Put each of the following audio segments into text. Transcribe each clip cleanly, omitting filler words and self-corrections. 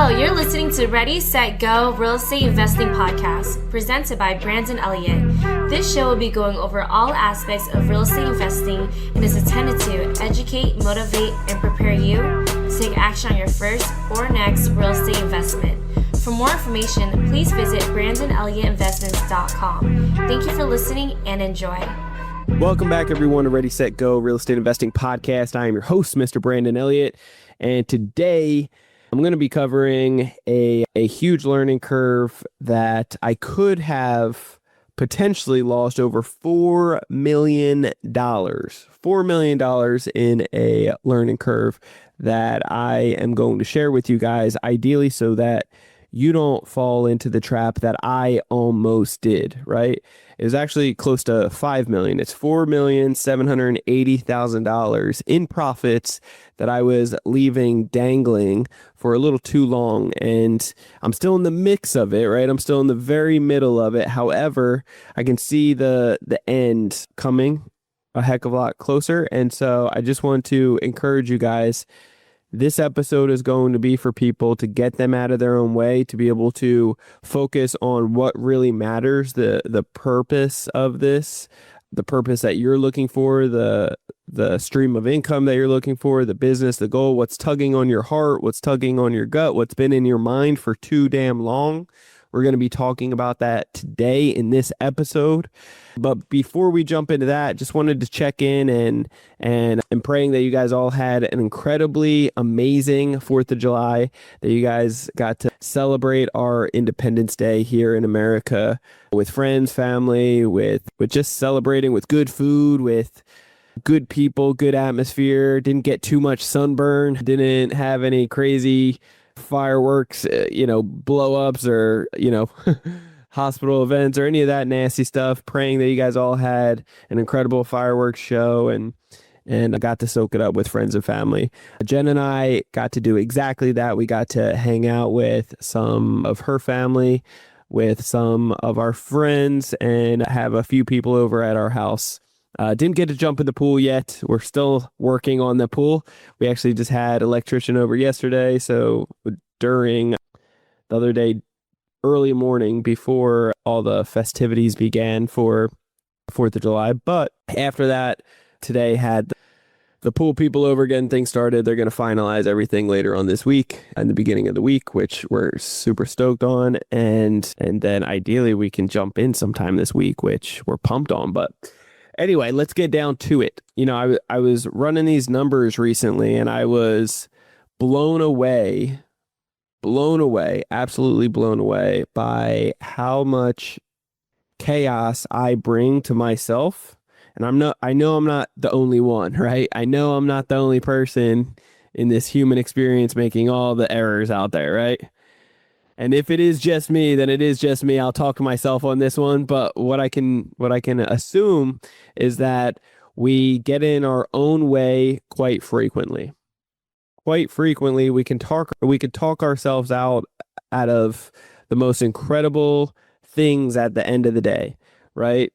Hello, you're listening to Ready, Set, Go Real Estate Investing Podcast, presented by Brandon Elliott. This show will be going over all aspects of real estate investing and is intended to educate, motivate, and prepare you to take action on your first or next real estate investment. For more information, please visit BrandonElliottInvestments.com. Thank you for listening and enjoy. Welcome back, everyone, to Ready, Set, Go Real Estate Investing Podcast. I am your host, Mr. Brandon Elliott, and today I'm going to be covering a huge learning curve that I could have potentially lost over $4 million. $4 million in a learning curve that I am going to share with you guys, ideally so that you don't fall into the trap that I almost did, right? It was actually close to 5 million. It's $4,780,000 in profits that I was leaving dangling for a little too long. And I'm still in the mix of it, right? I'm still in the very middle of it. However, I can see the end coming a heck of a lot closer. And so I just want to encourage you guys. This episode is going to be for people to get them out of their own way, to be able to focus on what really matters, the purpose of this, the purpose that you're looking for, the stream of income that you're looking for, the business, the goal, what's tugging on your heart, what's tugging on your gut, what's been in your mind for too damn long. We're going to be talking about that today in this episode. But before we jump into that, just wanted to check in and I'm praying that you guys all had an incredibly amazing 4th of July, that you guys got to celebrate our Independence Day here in America with friends, family, with just celebrating with good food, with good people, good atmosphere, didn't get too much sunburn, didn't have any crazy fireworks, blow ups or, hospital events or any of that nasty stuff. Praying that you guys all had an incredible fireworks show and I got to soak it up with friends and family. Jen and I got to do exactly that. We got to hang out with some of her family, with some of our friends, and have a few people over at our house. Didn't get to jump in the pool yet. We're still working on the pool. We actually just had an electrician over yesterday. So during the other day, early morning before all the festivities began for 4th of July. But after that, today had the pool people over, getting things started. They're going to finalize everything later on this week and the beginning of the week, which we're super stoked on. And then ideally we can jump in sometime this week, which we're pumped on. But anyway, let's get down to it. I was running these numbers recently and I was blown away, absolutely blown away by how much chaos I bring to myself. And I know I'm not the only one, right? I know I'm not the only person in this human experience making all the errors out there, right? And if it is just me, then it is just me. I'll talk to myself on this one. But what I can assume is that we get in our own way quite frequently. Quite frequently, we can talk ourselves out of the most incredible things at the end of the day, right?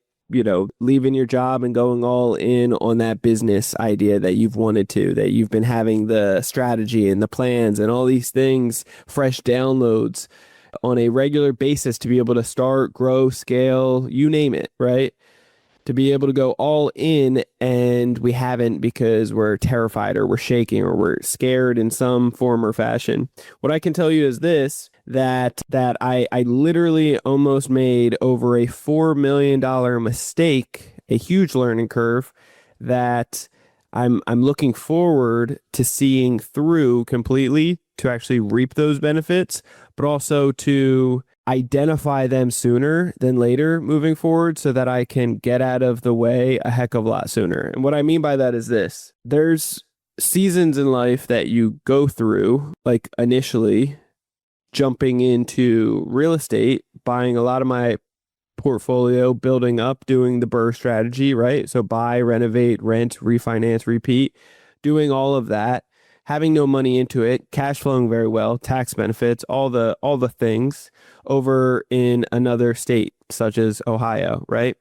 Leaving your job and going all in on that business idea that you've wanted to, that you've been having the strategy and the plans and all these things, fresh downloads on a regular basis to be able to start, grow, scale, you name it, right? To be able to go all in, and we haven't because we're terrified or we're shaking or we're scared in some form or fashion. What I can tell you is this, that I literally almost made over a $4 million mistake, a huge learning curve that I'm looking forward to seeing through completely to actually reap those benefits, but also to identify them sooner than later moving forward so that I can get out of the way a heck of a lot sooner. And what I mean by that is this. There's seasons in life that you go through, like initially jumping into real estate, buying a lot of my portfolio, building up, doing the BRRRR strategy, right? So buy, renovate, rent, refinance, repeat, doing all of that, having no money into it, cash flowing very well, tax benefits, all the things over in another state such as Ohio, right?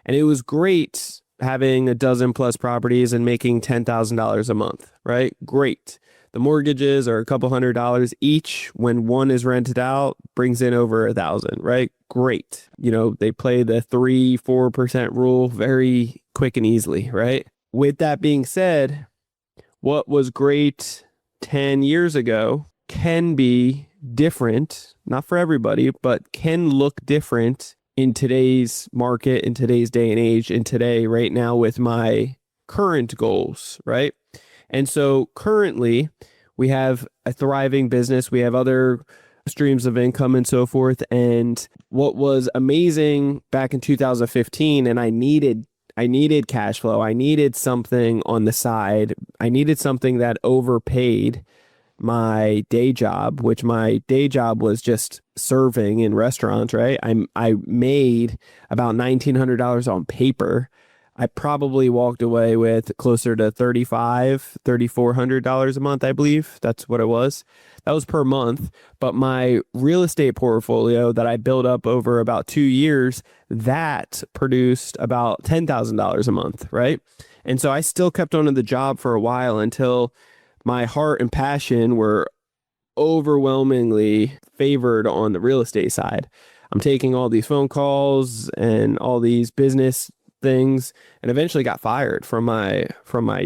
And it was great having a dozen plus properties and making $10,000 a month, right? Great. The mortgages are a couple $100 each. When one is rented out, brings in over $1,000, right? Great. They play the 3-4% rule very quick and easily, right? With that being said, what was great 10 years ago can be different, not for everybody, but can look different in today's market, in today's day and age, in today, right now with my current goals, right? And so currently we have a thriving business. We have other streams of income and so forth. And what was amazing back in 2015, and I needed cash flow. I needed something on the side. I needed something that overpaid my day job, which my day job was just serving in restaurants, right? I made about $1,900 on paper. I probably walked away with closer to $3,400 a month, I believe. That's what it was. That was per month. But my real estate portfolio that I built up over about 2 years, that produced about $10,000 a month, right? And so I still kept on in the job for a while until my heart and passion were overwhelmingly favored on the real estate side. I'm taking all these phone calls and all these business things, and eventually got fired from my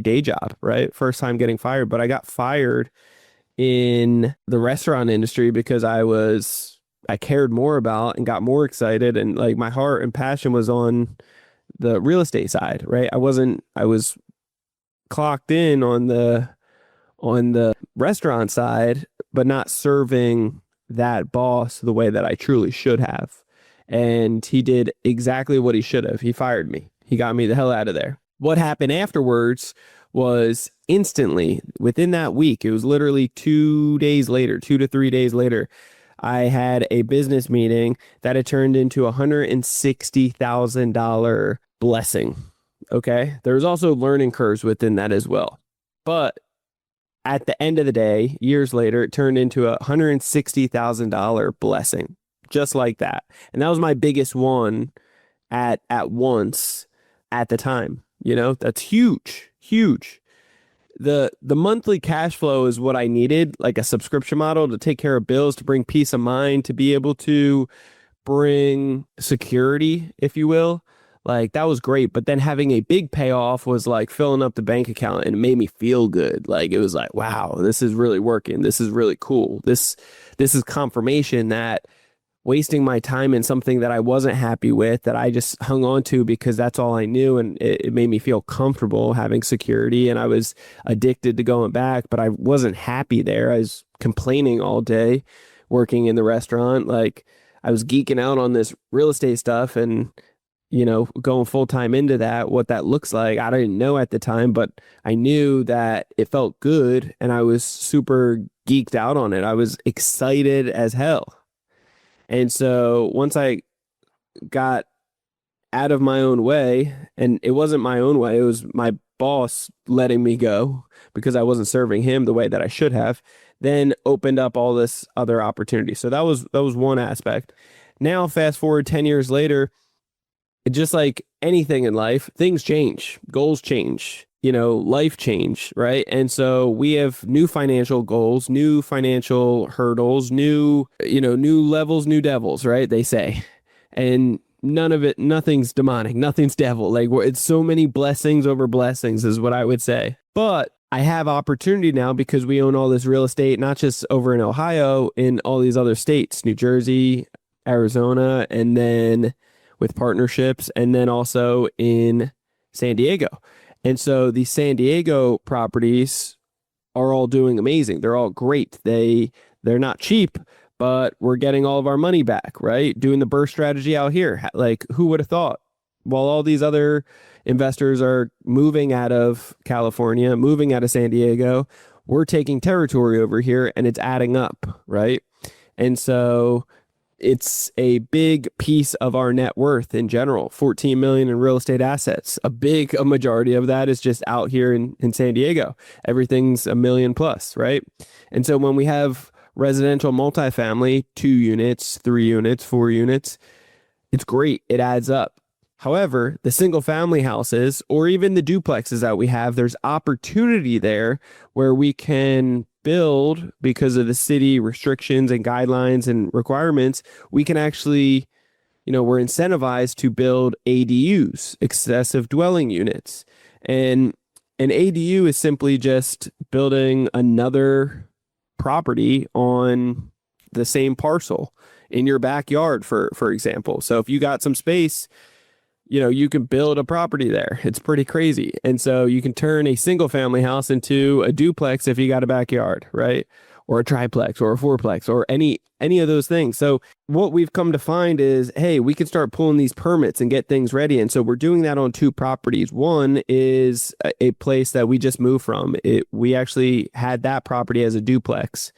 day job, right? First time getting fired, but I got fired in the restaurant industry because I cared more about and got more excited, and like my heart and passion was on the real estate side, right? I was clocked in on the restaurant side, but not serving that boss the way that I truly should have. And he did exactly what he should have. He fired me. He got me the hell out of there. What happened afterwards was instantly, within that week, it was literally 2 to 3 days later, I had a business meeting that had turned into a $160,000 blessing. Okay. There's also learning curves within that as well. But at the end of the day, years later, it turned into a $160,000 blessing, just like that. And that was my biggest one at once at the time. That's huge, huge. The monthly cash flow is what I needed, like a subscription model to take care of bills, to bring peace of mind, to be able to bring security, if you will. Like, that was great. But then having a big payoff was like filling up the bank account, and it made me feel good. Like, it was like, wow, this is really working. This is really cool. This is confirmation that wasting my time in something that I wasn't happy with, that I just hung on to because that's all I knew. And it made me feel comfortable having security. And I was addicted to going back, but I wasn't happy there. I was complaining all day working in the restaurant. Like, I was geeking out on this real estate stuff and, going full time into that, what that looks like. I didn't know at the time, but I knew that it felt good and I was super geeked out on it. I was excited as hell. And so once I got out of my own way, and it wasn't my own way, it was my boss letting me go because I wasn't serving him the way that I should have, then opened up all this other opportunity. So that was one aspect. Now, fast forward 10 years later, just like anything in life, things change, goals change, life change, right? And so we have new financial goals, new financial hurdles, new levels, new devils, right? They say. And nothing's demonic, nothing's devil. Like, it's so many blessings over blessings is what I would say. But I have opportunity now because we own all this real estate, not just over in Ohio, in all these other states, New Jersey, Arizona, and then with partnerships, and then also in San Diego. And so these San Diego properties are all doing amazing. They're all great. They're not cheap, but we're getting all of our money back, right? Doing the burst strategy out here. Like, who would have thought? While all these other investors are moving out of California, moving out of San Diego, we're taking territory over here and it's adding up, right? And so it's a big piece of our net worth in general, 14 million in real estate assets. A majority of that is just out here in San Diego. Everything's $1 million plus, right? And so when we have residential multifamily, 2 units, 3 units, 4 units, it's great. It adds up. However, the single family houses or even the duplexes that we have, there's opportunity there where we can build, because of the city restrictions and guidelines and requirements, we can actually, we're incentivized to build ADUs, excessive dwelling units. And an ADU is simply just building another property on the same parcel in your backyard, for example. So if you got some space, you can build a property there. It's pretty crazy. And so you can turn a single family house into a duplex if you got a backyard, right? Or a triplex or a fourplex or any of those things. So what we've come to find is, hey, we can start pulling these permits and get things ready. And so we're doing that on 2 properties. One is a place that we just moved from. We actually had that property as a duplex.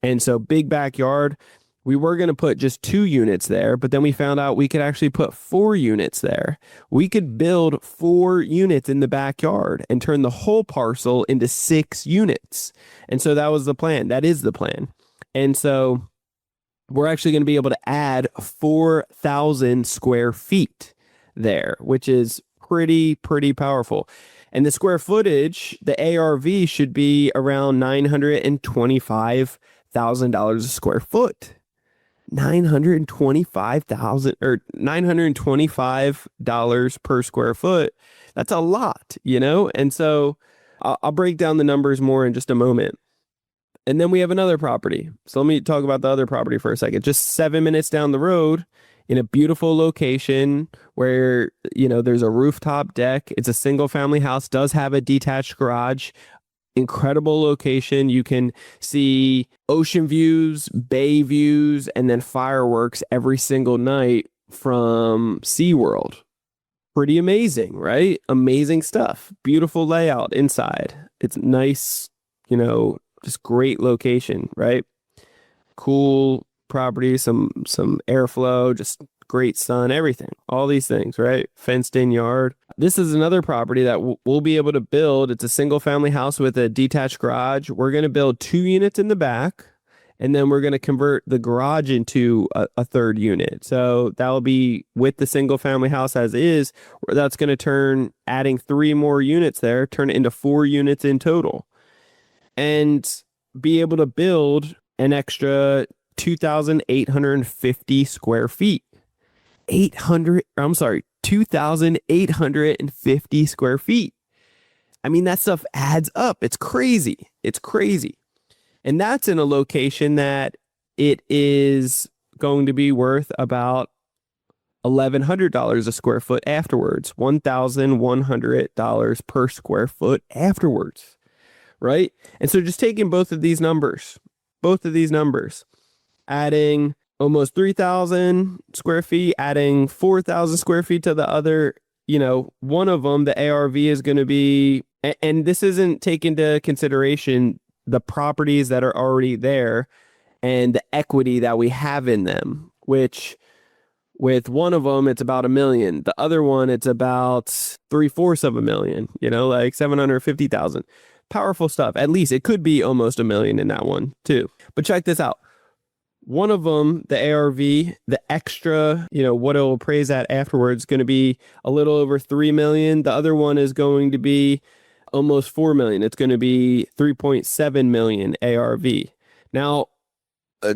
And so big backyard. We were going to put just 2 units there, but then we found out we could actually put 4 units there. We could build 4 units in the backyard and turn the whole parcel into 6 units. And so that was the plan. That is the plan. And so we're actually going to be able to add 4,000 square feet there, which is pretty powerful. And the square footage, the ARV should be around $925,000 a square foot. $925 per square foot. That's a lot, And so I'll break down the numbers more in just a moment. And then we have another property. So let me talk about the other property for a second. Just 7 minutes down the road in a beautiful location where, there's a rooftop deck. It's a single family house, does have a detached garage. Incredible location. You can see ocean views, bay views, and then fireworks every single night from SeaWorld. Pretty amazing, right? Amazing stuff. Beautiful layout inside. It's nice, just great location, right? Cool property, some airflow, just great sun, everything, all these things, right? Fenced in yard. This is another property that we'll be able to build. It's a single family house with a detached garage. We're going to build 2 units in the back, and then we're going to convert the garage into a 3rd unit. So that'll be with the single family house as is. That's going to turn, adding 3 more units there, turn it into 4 units in total, and be able to build an extra 2,850 square feet. 2,850 square feet. I mean, that stuff adds up. It's crazy. And that's in a location that it is going to be worth about $1,100 a square foot afterwards. $1,100 per square foot afterwards. Right? And so just taking both of these numbers, adding almost 3,000 square feet, adding 4,000 square feet to the other, one of them, the ARV is going to be, and this isn't taking into consideration the properties that are already there and the equity that we have in them, which with one of them, it's about $1 million. The other one, it's about 3/4 million, like 750,000. Powerful stuff. At least it could be almost $1 million in that one too. But check this out. One of them, the ARV, the extra, what it will appraise at afterwards, going to be a little over 3 million. The other one is going to be almost 4 million. It's going to be 3.7 million ARV. Now,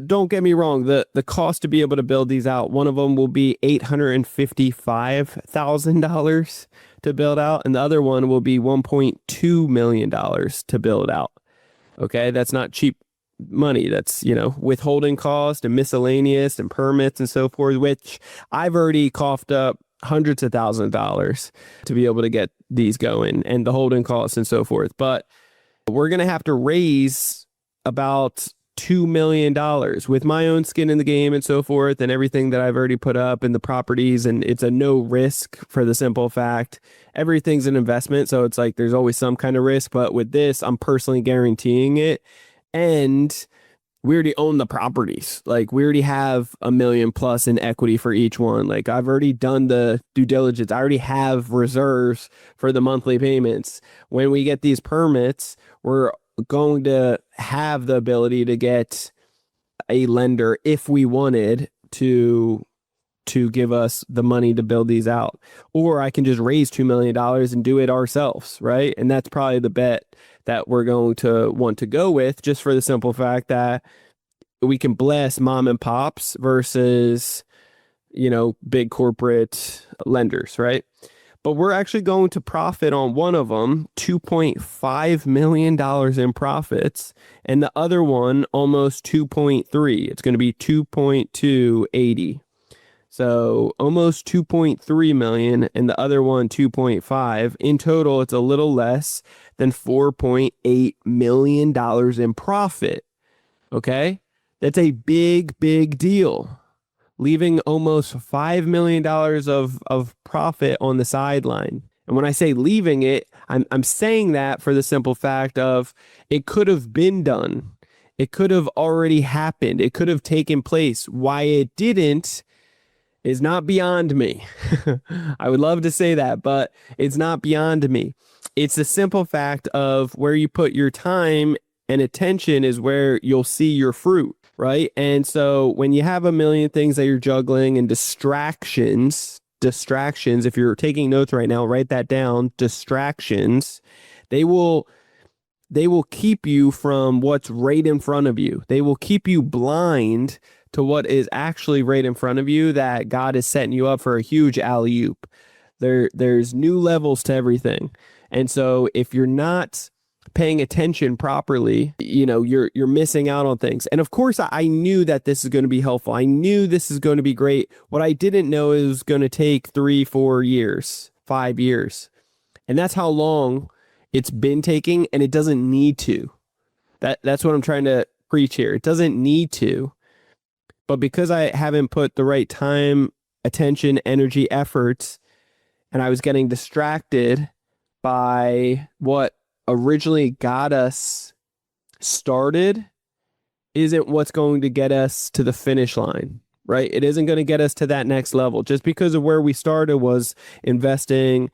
don't get me wrong. The cost to be able to build these out, one of them will be $855,000 to build out, and the other one will be $1.2 million to build out. Okay, that's not cheap money. That's, withholding cost and miscellaneous and permits and so forth, which I've already coughed up hundreds of thousands of dollars to be able to get these going, and the holding costs and so forth. But we're going to have to raise about $2 million with my own skin in the game and so forth, and everything that I've already put up in the properties. And it's a no risk for the simple fact everything's an investment. So it's like there's always some kind of risk. But with this, I'm personally guaranteeing it. And we already own the properties. Like, we already have $1 million plus in equity for each one. Like, I've already done the due diligence. I already have reserves for the monthly payments. When we get these permits, we're going to have the ability to get a lender if we wanted to to give us the money to build these out. Or I can just raise $2 million and do it ourselves, right? And that's probably the bet that we're going to want to go with, just for the simple fact that we can bless mom and pops versus, big corporate lenders, right? But we're actually going to profit on one of them, $2.5 million in profits, and the other one almost 2.3. It's going to be 2.280. So almost 2.3 million, and the other one 2.5. In total, it's a little less than $4.8 million in profit. Okay? That's a big, big deal. Leaving almost $5 million of profit on the sideline. And when I say leaving it, I'm saying that for the simple fact of it could have been done. It could have already happened. It could have taken place. Why it didn't is not beyond me. I would love to say that, but it's not beyond me. It's the simple fact of where you put your time and attention is where you'll see your fruit, right? And so when you have a million things that you're juggling and distractions, if you're taking notes right now, write that down, distractions, they will keep you from what's right in front of you. They will keep you blind to what is actually right in front of you, that God is setting you up for a huge alley-oop. There's new levels to everything. And so if you're not paying attention properly, you're missing out on things. And of course, I knew that this is going to be helpful. I knew this is going to be great. What I didn't know is it was going to take 3, 4 years, 5 years. And that's how long it's been taking, and it doesn't need to. That's what I'm trying to preach here. It doesn't need to. But because I haven't put the right time, attention, energy, efforts, and I was getting distracted by what originally got us started, isn't what's going to get us to the finish line, right? It isn't going to get us to that next level. Just because of where we started was investing,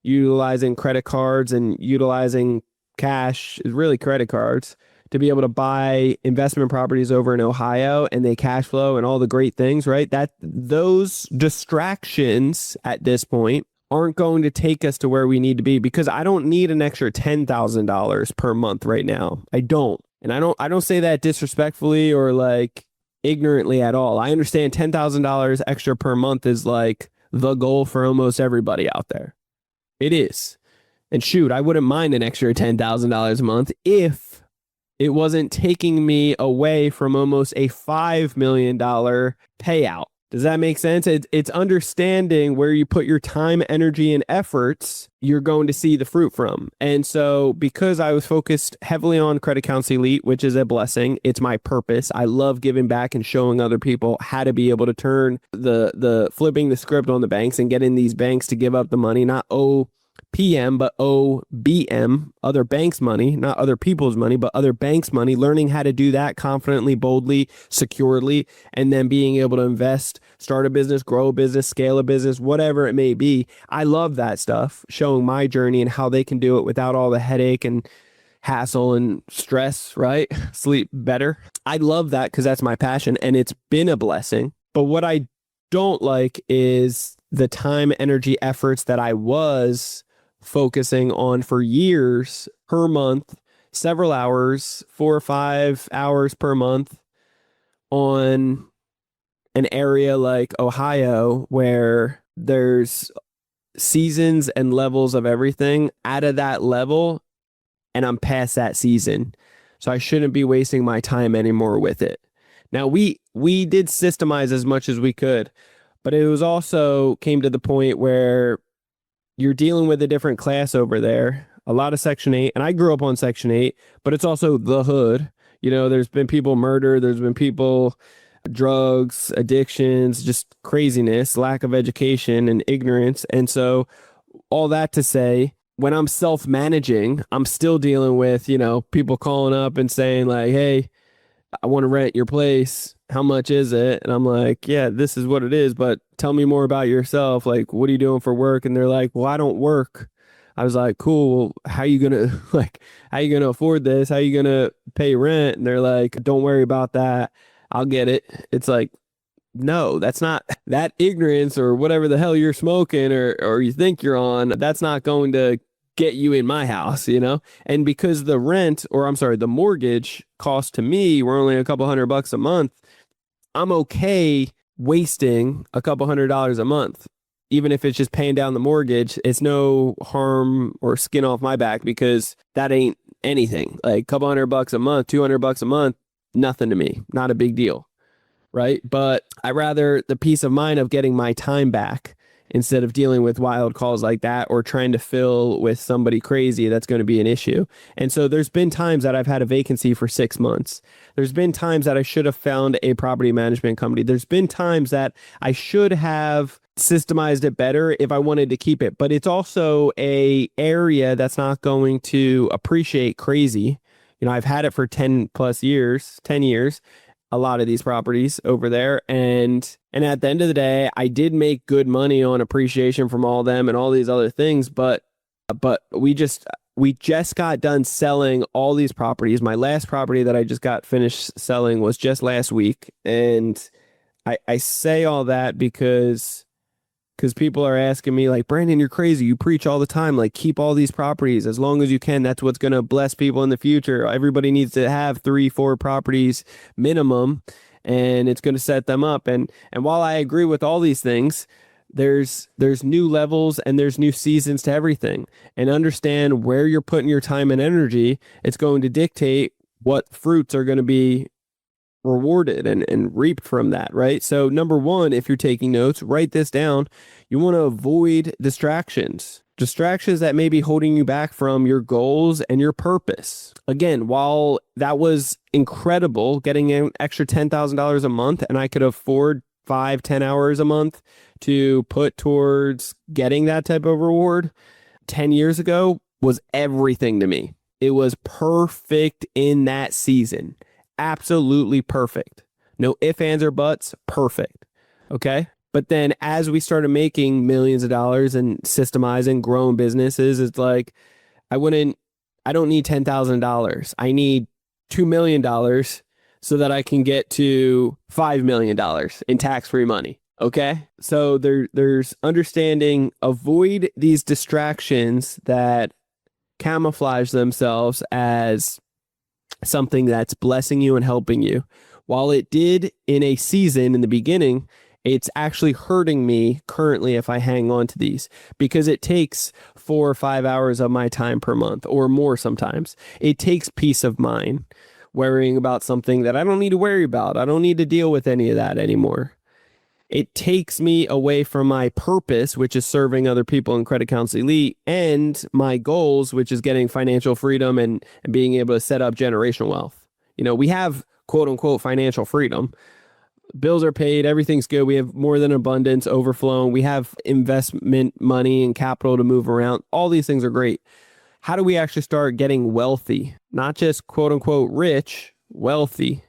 utilizing credit cards and utilizing cash, really credit cards, to be able to buy investment properties over in Ohio, and they cash flow and all the great things, right? That those distractions at this point aren't going to take us to where we need to be, because I don't need an extra $10,000 per month right now. I don't. And I don't say that disrespectfully or like ignorantly at all. I understand $10,000 extra per month is like the goal for almost everybody out there. It is. And shoot, I wouldn't mind an extra $10,000 a month if it wasn't taking me away from almost a $5 million payout. Does that make sense? It's understanding where you put your time, energy, and efforts, you're going to see the fruit from. And so because I was focused heavily on Credit Counsel Elite, which is a blessing, it's my purpose. I love giving back and showing other people how to be able to turn the flipping the script on the banks and getting these banks to give up the money, not PM, but OBM, other banks' money, not other people's money, but other banks' money, learning how to do that confidently, boldly, securely, and then being able to invest, start a business, grow a business, scale a business, whatever it may be. I love that stuff, showing my journey and how they can do it without all the headache and hassle and stress, right? Sleep better. I love that because that's my passion, and it's been a blessing. But what I don't like is the time, energy, efforts that I was focusing on for years per month, several hours, 4 or 5 hours per month on an area like Ohio where there's seasons and levels of everything out of that level, and I'm past that season. So I shouldn't be wasting my time anymore with it. Now we did systemize as much as we could, but it was also came to the point where you're dealing with a different class over there, a lot of Section 8, and I grew up on Section 8, but it's also the hood. There's been people murdered, there's been people, drugs, addictions, just craziness, lack of education and ignorance. And so all that to say, when I'm self-managing, I'm still dealing with, people calling up and saying like, hey, I want to rent your place. How much is it? And I'm like, yeah, this is what it is, but tell me more about yourself. Like, what are you doing for work? And they're like, well, I don't work. I was like, cool. Well, how you going to afford this? How you going to pay rent? And they're like, don't worry about that. I'll get it. It's like no, that's not that ignorance or whatever the hell you're smoking or you think you're on. That's not going to get you in my house, you know? And because the rent, or I'm sorry, the mortgage cost to me, we're only a couple $100 a month. I'm okay wasting a couple $100 a month. Even if it's just paying down the mortgage, it's no harm or skin off my back because that ain't anything. Like a couple $100 a month, $200 a month, nothing to me. Not a big deal. Right. But I rather the peace of mind of getting my time back instead of dealing with wild calls like that or trying to fill with somebody crazy. That's going to be an issue. And so there's been times that I've had a vacancy for 6 months. There's been times that I should have found a property management company. There's been times that I should have systemized it better if I wanted to keep it. But it's also a area that's not going to appreciate crazy. You know, I've had it for 10 years, a lot of these properties over there. And at the end of the day, I did make good money on appreciation from all of them and all these other things. But we just got done selling all these properties. My last property that I just got finished selling was just last week. And I say all that because people are asking me like, Brandon, you're crazy. You preach all the time. Like, keep all these properties as long as you can. That's what's going to bless people in the future. Everybody needs to have 3-4 properties minimum, and it's going to set them up. And while I agree with all these things, there's new levels and there's new seasons to everything. And understand where you're putting your time and energy. It's going to dictate what fruits are going to be rewarded and reaped from that, right? So number one, if you're taking notes, write this down. You want to avoid distractions that may be holding you back from your goals and your purpose. Again, while that was incredible, getting an extra $10,000 a month, and I could afford 5-10 hours a month to put towards getting that type of reward 10 years ago was everything to me. It was perfect in that season. Absolutely perfect. No ifs, ands, or buts. Perfect. Okay. But then as we started making millions of dollars and systemizing, growing businesses, it's like, I don't need $10,000. I need $2 million so that I can get to $5 million in tax-free money. Okay. So there's understanding, avoid these distractions that camouflage themselves as something that's blessing you and helping you. While it did in a season in the beginning, it's actually hurting me currently if I hang on to these because it takes 4 or 5 hours of my time per month or more sometimes. It takes peace of mind worrying about something that I don't need to worry about. I don't need to deal with any of that anymore. It takes me away from my purpose, which is serving other people in Credit Counsel Elite, and my goals, which is getting financial freedom and being able to set up generational wealth. You know, we have quote unquote financial freedom. Bills are paid. Everything's good. We have more than abundance, overflowing. We have investment money and capital to move around. All these things are great. How do we actually start getting wealthy? Not just quote unquote rich, wealthy.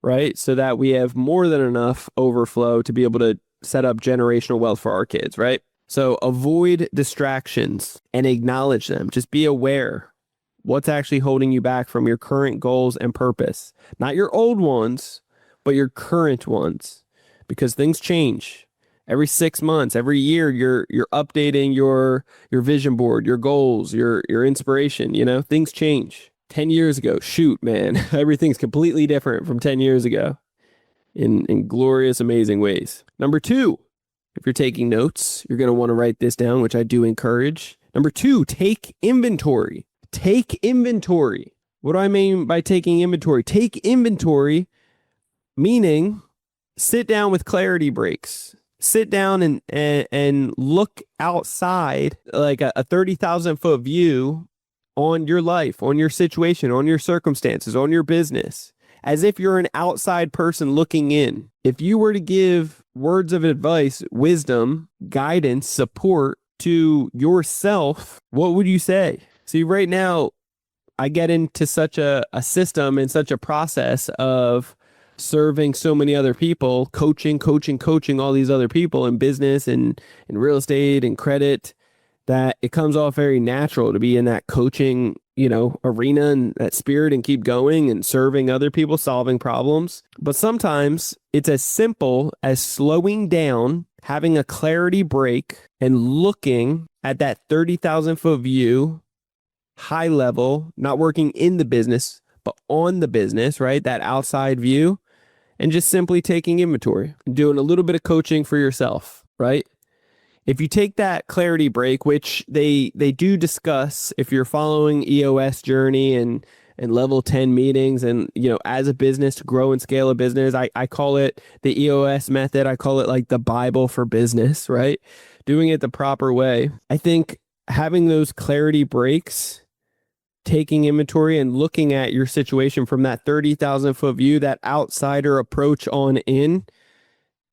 Right? So that we have more than enough overflow to be able to set up generational wealth for our kids, right? So avoid distractions and acknowledge them. Just be aware what's actually holding you back from your current goals and purpose. Not your old ones, but your current ones. Because things change. Every 6 months, every year, you're updating your vision board, your goals, your inspiration, you know, things change. 10 years ago, shoot, man, everything's completely different from 10 years ago in glorious, amazing ways. Number 2, if you're taking notes, you're going to want to write this down, which I do encourage. Number 2, take inventory. Take inventory. What do I mean by taking inventory? Take inventory, meaning sit down with clarity breaks. Sit down and look outside like a 30,000 foot view on your life, on your situation, on your circumstances, on your business, as if you're an outside person looking in. If you were to give words of advice, wisdom, guidance, support to yourself, what would you say? See, right now, I get into such a system and such a process of serving so many other people, coaching all these other people in business and in real estate and credit, that it comes off very natural to be in that coaching, arena and that spirit and keep going and serving other people, solving problems. But sometimes it's as simple as slowing down, having a clarity break, and looking at that 30,000 foot view, high level, not working in the business, but on the business, right? That outside view, and just simply taking inventory, doing a little bit of coaching for yourself, right? If you take that clarity break, which they do discuss if you're following EOS journey and level 10 meetings and, as a business to grow and scale a business, I call it the EOS method. I call it like the Bible for business, right? Doing it the proper way. I think having those clarity breaks, taking inventory and looking at your situation from that 30,000 foot view, that outsider approach on in,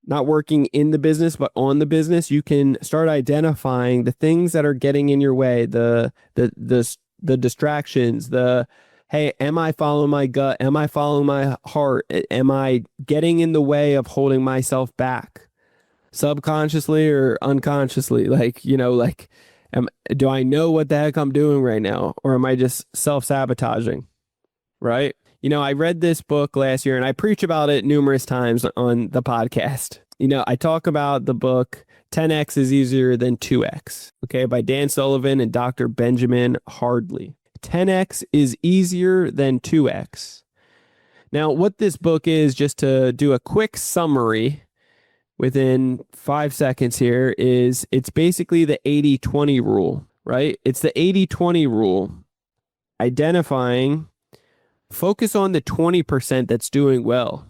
not working in the business, but on the business, you can start identifying the things that are getting in your way, the distractions, hey, am I following my gut? Am I following my heart? Am I getting in the way of holding myself back subconsciously or unconsciously? Do I know what the heck I'm doing right now? Or am I just self-sabotaging? Right? I read this book last year and I preach about it numerous times on the podcast. I talk about the book 10X is Easier Than 2X, okay, by Dan Sullivan and Dr. Benjamin Hardley. 10X is easier than 2X. Now, what this book is, just to do a quick summary within 5 seconds here, is it's basically the 80-20 rule, right? It's the 80-20 rule, identifying, focus on the 20% that's doing well,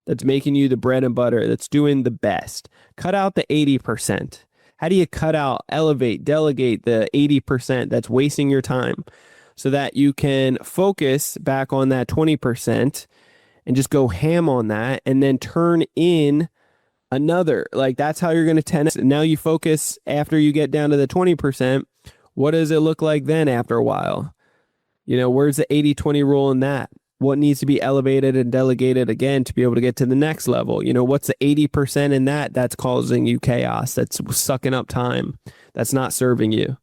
that's making you the bread and butter, that's doing the best. Cut out the 80%. How do you cut out, elevate, delegate the 80% that's wasting your time so that you can focus back on that 20% and just go ham on that and then turn in another? That's how you're going to 10x. Now you focus after you get down to the 20%. What does it look like then after a while? Where's the 80-20 rule in that? What needs to be elevated and delegated again to be able to get to the next level? What's the 80% in that that's causing you chaos, that's sucking up time, that's not serving you,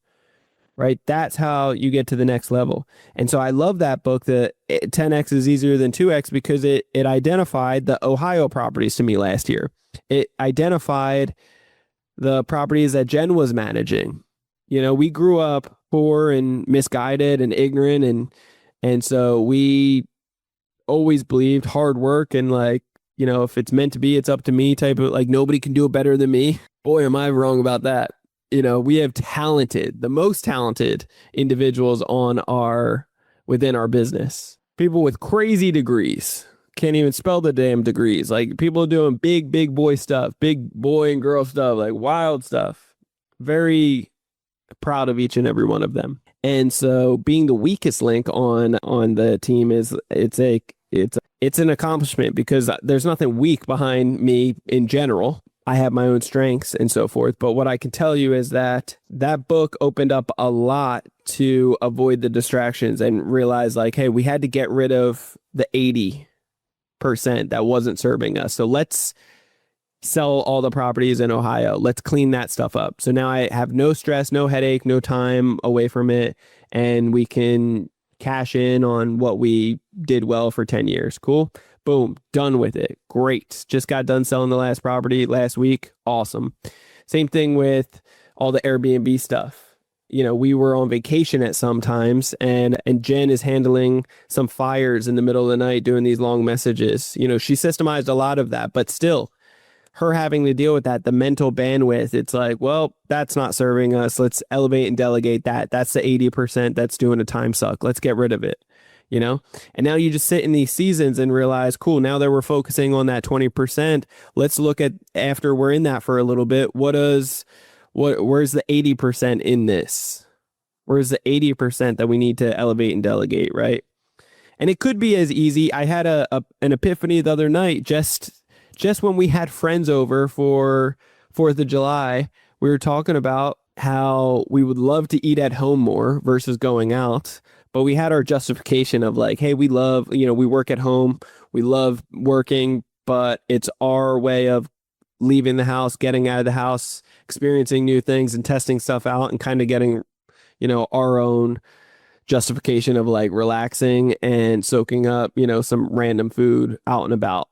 right? That's how you get to the next level. And so I love that book, that 10X is easier than 2X, because it identified the Ohio properties to me last year. It identified the properties that Jen was managing. We grew up poor and misguided and ignorant, and so we always believed hard work and if it's meant to be, it's up to me type of, nobody can do it better than me. Boy, am I wrong about that. We have the most talented individuals within our business. People with crazy degrees, can't even spell the damn degrees. People doing big boy stuff, big boy and girl stuff, wild stuff. Very proud of each and every one of them. And so being the weakest link on the team it's an accomplishment, because there's nothing weak behind me in general. I have my own strengths and so forth. But what I can tell you is that book opened up a lot to avoid the distractions and realize hey, we had to get rid of the 80% that wasn't serving us. So let's sell all the properties in Ohio. Let's clean that stuff up. So now I have no stress, no headache, no time away from it. And we can cash in on what we did well for 10 years. Cool. Boom. Done with it. Great. Just got done selling the last property last week. Awesome. Same thing with all the Airbnb stuff. We were on vacation at some times, and Jen is handling some fires in the middle of the night doing these long messages. She systemized a lot of that, but still, her having to deal with that, the mental bandwidth, it's well, that's not serving us. Let's elevate and delegate that. That's the 80% that's doing a time suck. Let's get rid of it, And now you just sit in these seasons and realize, cool, now that we're focusing on that 20%, let's look at, after we're in that for a little bit, where's the 80% in this? Where's the 80% that we need to elevate and delegate, right? And it could be as easy. I had an epiphany the other night, just when we had friends over for 4th of July. We were talking about how we would love to eat at home more versus going out. But we had our justification of hey, we love, we work at home. We love working, but it's our way of leaving the house, getting out of the house, experiencing new things and testing stuff out and kind of getting, our own justification of like relaxing and soaking up, some random food out and about.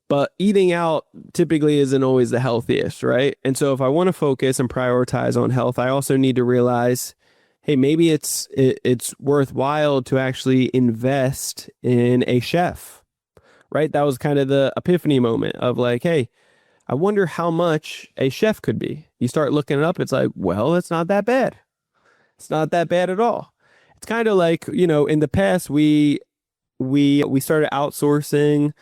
But eating out typically isn't always the healthiest, right? And so if I want to focus and prioritize on health, I also need to realize, hey, maybe it's worthwhile to actually invest in a chef, right? That was kind of the epiphany moment of like, hey, I wonder how much a chef could be. You start looking it up, it's like, well, it's not that bad. It's not that bad at all. It's kind of like, in the past we started outsourcing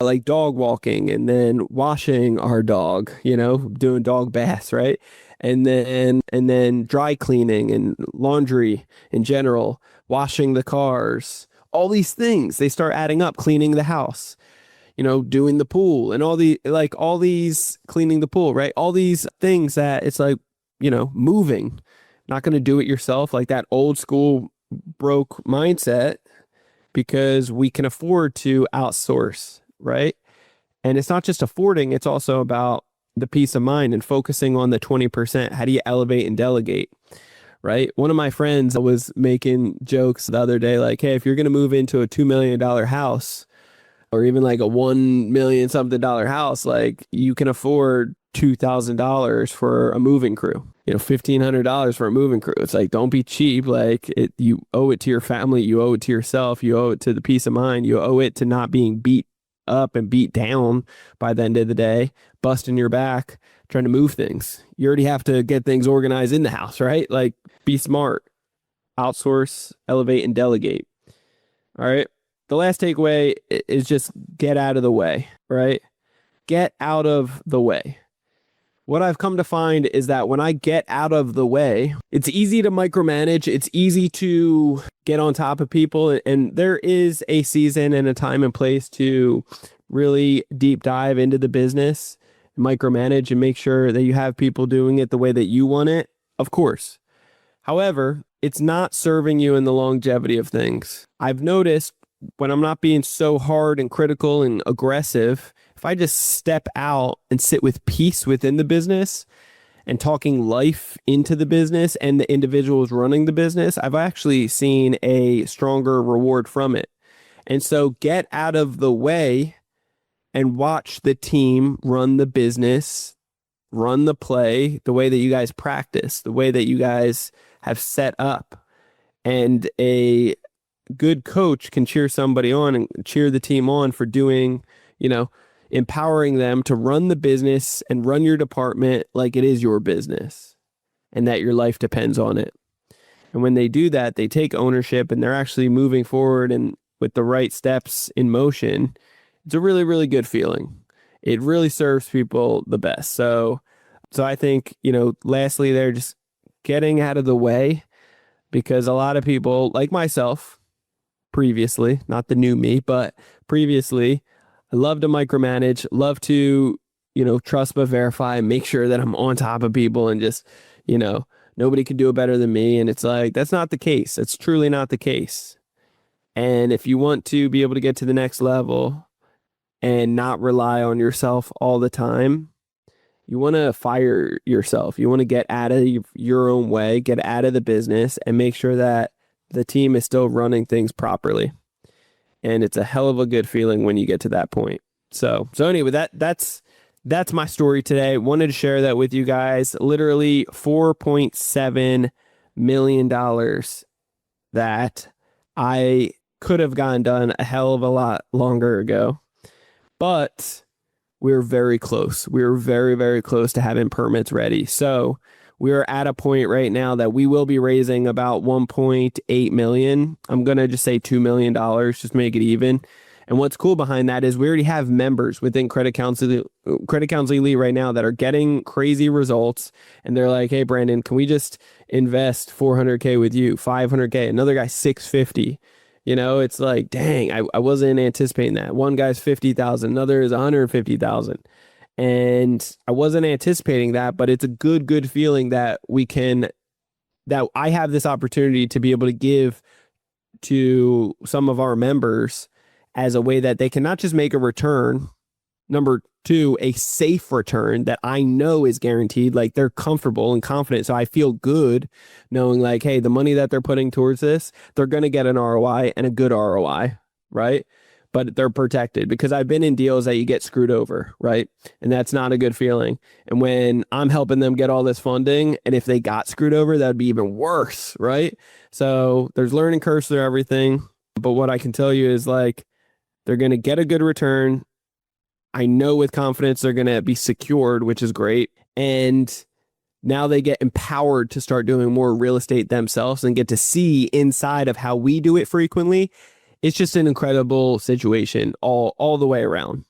like dog walking and then washing our dog, doing dog baths, right? And then dry cleaning and laundry in general, washing the cars, all these things, they start adding up, cleaning the house, doing the pool and all these cleaning the pool, right? All these things that it's like, moving, not going to do it yourself, like that old school broke mindset, because we can afford to outsource, right? And it's not just affording, it's also about the peace of mind and focusing on the 20%. How do you elevate and delegate, right? One of my friends was making jokes the other day, like, hey, if you're going to move into a $2 million house or even like a $1 million something dollar house, like you can afford $2,000 for a moving crew, $1,500 for a moving crew. It's like, don't be cheap. Like you owe it to your family. You owe it to yourself. You owe it to the peace of mind. You owe it to not being beat up and beat down by the end of the day, busting your back, trying to move things. You already have to get things organized in the house, right? Like be smart, outsource, elevate, and delegate. All right. The last takeaway is just get out of the way, right? Get out of the way. What I've come to find is that when I get out of the way, it's easy to micromanage. It's easy to get on top of people. And there is a season and a time and place to really deep dive into the business, micromanage, and make sure that you have people doing it the way that you want it, of course. However, it's not serving you in the longevity of things. I've noticed when I'm not being so hard and critical and aggressive, if I just step out and sit with peace within the business and talking life into the business and the individuals running the business, I've actually seen a stronger reward from it. And so get out of the way and watch the team run the business, run the play the way that you guys practice, the way that you guys have set up. And a good coach can cheer somebody on and cheer the team on for doing, empowering them to run the business and run your department like it is your business and that your life depends on it. And when they do that, they take ownership and they're actually moving forward and with the right steps in motion. It's a really, really good feeling. It really serves people the best. So I think, lastly, they're just getting out of the way, because a lot of people like myself previously, not the new me, but previously, I love to micromanage, love to, trust but verify, make sure that I'm on top of people and just, nobody can do it better than me. And it's like, that's not the case. It's truly not the case. And if you want to be able to get to the next level and not rely on yourself all the time, you want to fire yourself. You want to get out of your own way, get out of the business and make sure that the team is still running things properly. And it's a hell of a good feeling when you get to that point. So anyway, that's my story today. Wanted to share that with you guys. Literally $4.7 million that I could have gotten done a hell of a lot longer ago. But we were very close. We were very, very close to having permits ready. So we are at a point right now that we will be raising about 1.8 million. I'm going to just say $2 million, just make it even. And what's cool behind that is we already have members within Credit Counseling Elite right now that are getting crazy results. And they're like, hey, Brandon, can we just invest $400K with you, $500K, another guy $650? It's like, dang, I wasn't anticipating that. One guy's $50,000, another is $150,000. And I wasn't anticipating that, but it's a good feeling that that I have this opportunity to be able to give to some of our members as a way that they can not just make a return Number two, a safe return that I know is guaranteed. Like they're comfortable and confident. So I feel good knowing like, hey, the money that they're putting towards this, they're going to get an ROI and a good ROI, right? But they're protected because I've been in deals that you get screwed over, right? And that's not a good feeling. And when I'm helping them get all this funding, and if they got screwed over, that'd be even worse, right? So there's learning curves through everything. But what I can tell you is like, they're going to get a good return. I know with confidence they're going to be secured, which is great. And now they get empowered to start doing more real estate themselves and get to see inside of how we do it frequently. It's just an incredible situation all the way around.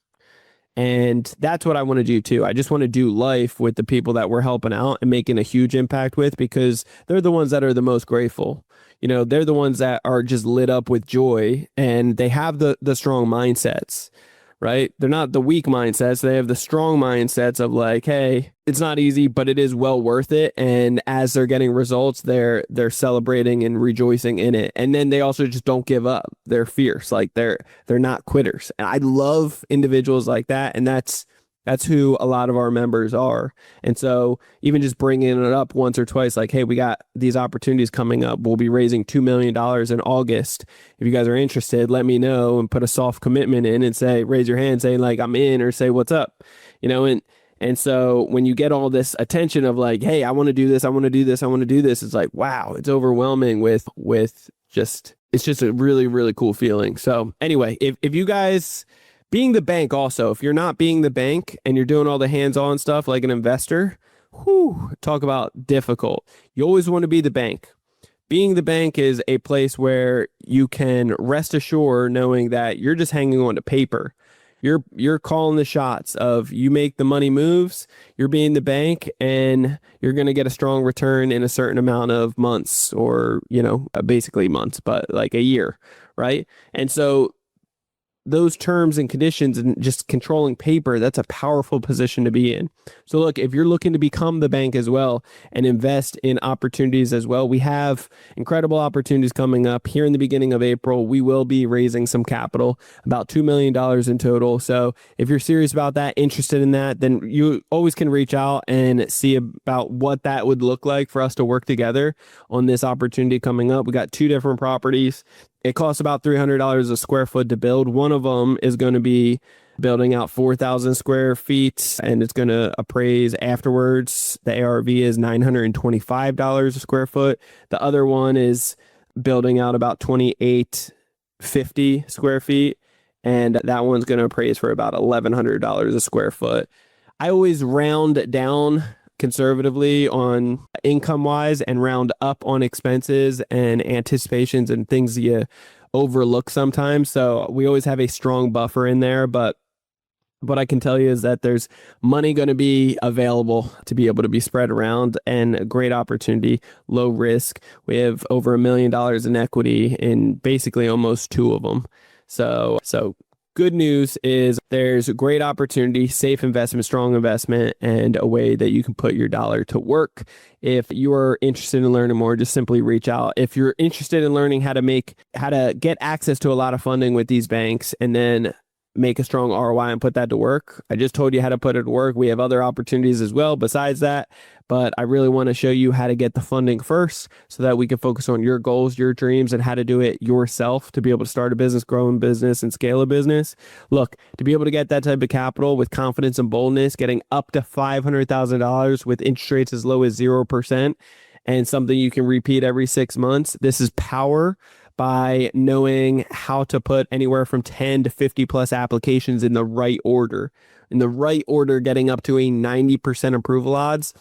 And that's what I want to do too. I just want to do life with the people that we're helping out and making a huge impact with, because they're the ones that are the most grateful. You know, they're the ones that are just lit up with joy, and they have the strong mindsets, right? They're not the weak mindsets. They have the strong mindsets of like, hey, it's not easy, but it is well worth it. And as they're getting results, they're celebrating and rejoicing in it. And then they also just don't give up. They're fierce. Like they're not quitters. And I love individuals like that. And that's who a lot of our members are. And so even just bringing it up once or twice, like, hey, we got these opportunities coming up. We'll be raising $2 million in August. If you guys are interested, let me know, and put a soft commitment in and say, raise your hand, say like, I'm in, or say, what's up? You know, and so when you get all this attention of like, hey, I want to do this, I want to do this, I want to do this, it's like, wow, it's overwhelming with just, it's just a really, really cool feeling. So anyway, if you guys, being the bank also, if you're not being the bank and you're doing all the hands-on stuff like an investor, talk about difficult. You always want to be the bank. Being the bank is a place where you can rest assured knowing that you're just hanging on to paper. You're calling the shots of, you make the money moves, you're being the bank, and you're going to get a strong return in a certain amount of months, or, you know, basically months, but like a year, right? And so those terms and conditions and just controlling paper, that's a powerful position to be in. So look, if you're looking to become the bank as well and invest in opportunities as well, we have incredible opportunities coming up here in the beginning of April. We will be raising some capital, about $2 million in total. So if you're serious about that, interested in that, then you always can reach out and see about what that would look like for us to work together on this opportunity coming up. We got 2 different properties. It costs about $300 a square foot to build. One of them is going to be building out 4,000 square feet, and it's going to appraise afterwards. The ARV is $925 a square foot. The other one is building out about 2,850 square feet, and that one's going to appraise for about $1,100 a square foot. I always round down conservatively on income wise and round up on expenses and anticipations and things you overlook sometimes. So we always have a strong buffer in there, but what I can tell you is that there's money going to be available to be able to be spread around, and a great opportunity, low risk. We have over $1 million in equity in basically almost 2 of them. So good news is there's a great opportunity, safe investment, strong investment, and a way that you can put your dollar to work. If you are interested in learning more, just simply reach out. If you're interested in learning how to get access to a lot of funding with these banks and then make a strong ROI and put that to work, I just told you how to put it to work. We have other opportunities as well besides that, but I really want to show you how to get the funding first so that we can focus on your goals, your dreams, and how to do it yourself to be able to start a business, grow a business, and scale a business. Look, to be able to get that type of capital with confidence and boldness, getting up to $500,000 with interest rates as low as 0% and something you can repeat every 6 months, this is power by knowing how to put anywhere from 10 to 50 plus applications in the right order. In the right order, getting up to a 90% approval odds,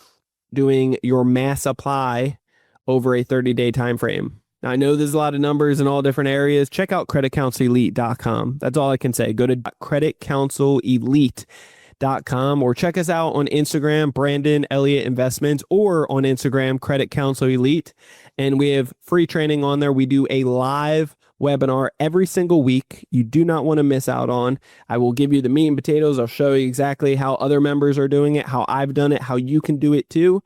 doing your mass apply over a 30-day time frame. Now, I know there's a lot of numbers in all different areas. Check out creditcounselelite.com. That's all I can say. Go to creditcounselelite.com or check us out on Instagram, Brandon Elliott Investments, or on Instagram, Credit Counsel Elite. And we have free training on there. We do a live webinar every single week. You do not want to miss out on. I will give you the meat and potatoes. I'll show you exactly how other members are doing it, how I've done it, how you can do it too.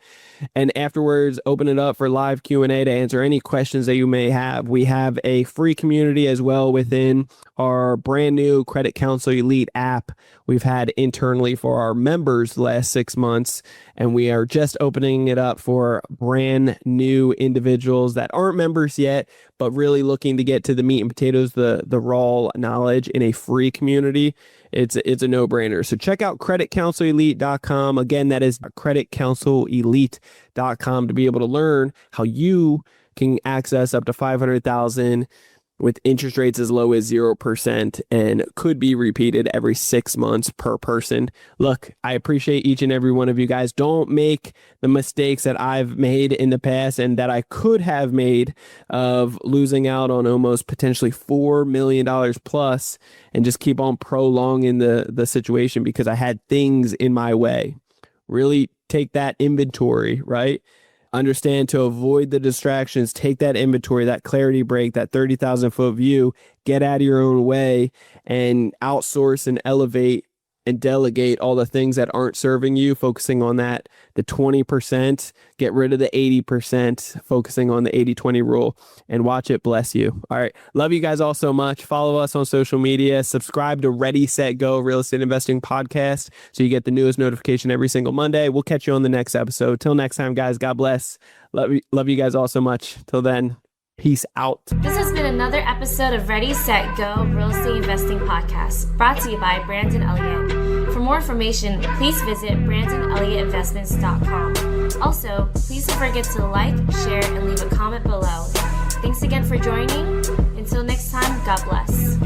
And afterwards, open it up for live Q&A to answer any questions that you may have. We have a free community as well within our brand new Credit Counsel Elite app we've had internally for our members the last 6 months, and we are just opening it up for brand new individuals that aren't members yet, but really looking to get to the meat and potatoes, the raw knowledge in a free community. It's a no-brainer. So check out creditcounselelite.com. Again, that is creditcounselelite.com to be able to learn how you can access up to $500,000 with interest rates as low as 0% and could be repeated every 6 months per person. Look, I appreciate each and every one of you guys. Don't make the mistakes that I've made in the past and that I could have made of losing out on almost potentially $4 million plus and just keep on prolonging the situation because I had things in my way. Really take that inventory, right? Understand to avoid the distractions, take that inventory, that clarity break, that 30,000 foot view, get out of your own way and outsource and elevate and delegate all the things that aren't serving you, focusing on the 20%, get rid of the 80%, focusing on the 80-20 rule, and watch it bless you. All right. Love you guys all so much. Follow us on social media. Subscribe to Ready, Set, Go Real Estate Investing Podcast so you get the newest notification every single Monday. We'll catch you on the next episode. Till next time, guys, God bless. Love you guys all so much. Till then. Peace out. This has been another episode of Ready, Set, Go Real Estate Investing Podcast, brought to you by Brandon Elliott. For more information, please visit BrandonElliottInvestments.com. Also, please don't forget to like, share, and leave a comment below. Thanks again for joining. Until next time, God bless.